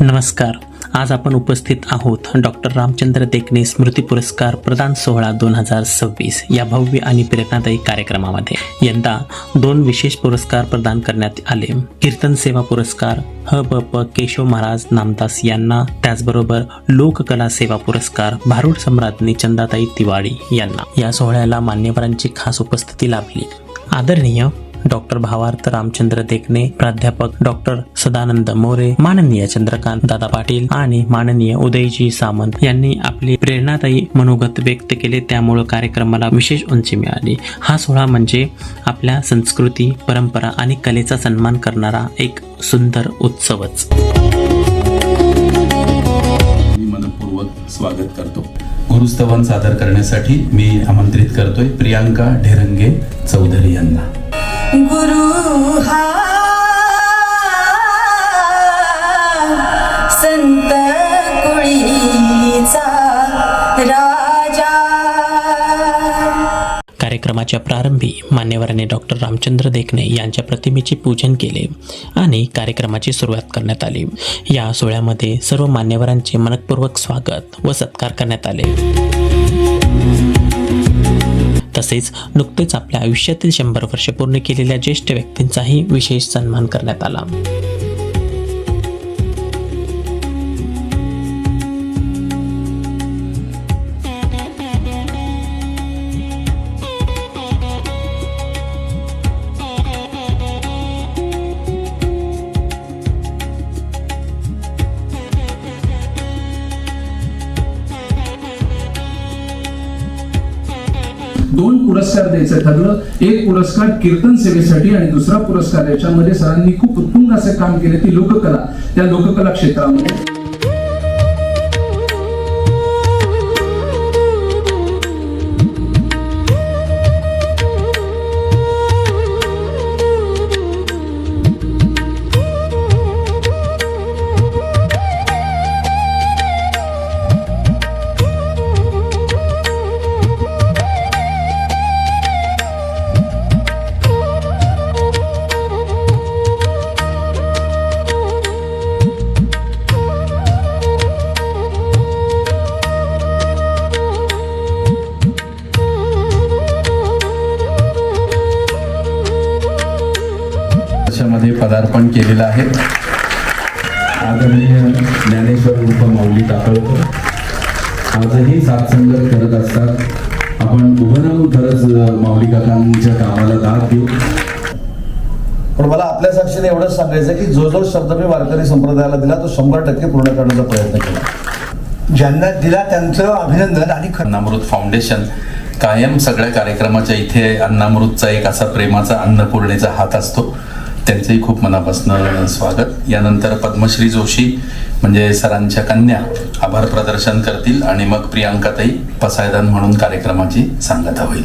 नमस्कार. आज आपण उपस्थित आहोत डॉक्टर रामचंद्र देखणे स्मृती पुरस्कार प्रदान सोहळा 2026 या भव्य आणि प्रेरणादायी कार्यक्रमामध्ये. यंदा 2 विशेष पुरस्कार प्रदान करण्यात आले. कीर्तन सेवा पुरस्कार ह.ब.प. केशव महाराज नामदास यांना, त्याचबरोबर लोककला सेवा पुरस्कार भारूड सम्राज्ञी चंदाताई तिवारी यांना. या सोहळ्याला मान्यवरांची खास उपस्थिती लाभली. आदरणीय डॉक्टर भावार्थ रामचंद्र देखणे, प्राध्यापक डॉक्टर सदानंद मोरे, माननीय चंद्रकांत दादा पाटील आणि माननीय उदयजी सामंत यांनी आपले प्रेरणादायी मनोगत व्यक्त केले. त्यामुळे कार्यक्रमाला विशेष उंची मिळाली. हा सोहळा म्हणजे आपल्या संस्कृती, परंपरा आणि कलेचा सन्मान करणारा एक सुंदर उत्सवच. मी मनपूर्वक स्वागत करतो. गुरुस्तवन सादर करण्यासाठी मी आमंत्रित करतोय प्रियांका ढेरंगे चौधरी यांना. गुरु हा संत कुळीचा राजा. कार्यक्रमाच्या प्रारंभी मान्यवरांनी डॉक्टर रामचंद्र देखणे यांच्या प्रतिमेचे पूजन केले आणि कार्यक्रमाची सुरुवात करण्यात आली. या सोहळ्यामध्ये सर्व मान्यवरांचे मनपूर्वक स्वागत व सत्कार करण्यात आले. तसेच नुकतेच आपल्या आयुष्यातील 100 वर्ष पूर्ण केलेल्या ज्येष्ठ व्यक्तींचाही विशेष सन्मान करण्यात आला. दोन पुरस्कार द्यायचं ठरलं. एक पुरस्कार कीर्तन सेवेसाठी आणि दुसरा पुरस्कार याच्यामध्ये सरांनी खूप उत्तुंग असे काम केले. ती लोककला, त्या लोककला क्षेत्रामध्ये मध्ये पदार्पण केलेलं आहे. आदरणीय ज्ञानेश्वर उर्फ माऊली टाकळकर आजही साथसंगत करत असतात. आपण उभं राहून खरंच माऊली काकांच्या कामाला दाद देऊ. पण मला आपल्या साक्षीने एवढंच सांगायचं की जो शब्द मी वारकरी संप्रदायाला दिला तो 100% पूर्ण करण्याचा प्रयत्न केला. ज्यांना दिला त्यांचं अभिनंदन. आणि अन्नामृत फाउंडेशन कायम सगळ्या कार्यक्रमाच्या इथे अन्नामृतचा एक असा प्रेमाचा अन्नपूर्णेचा हात असतो. त्यांचंही खूप मनापासून स्वागत. यानंतर पद्मश्री जोशी म्हणजे सरांच्या कन्या आभार प्रदर्शन करतील आणि मग प्रियांकाताई पसायदान म्हणून कार्यक्रमाची सांगता होईल.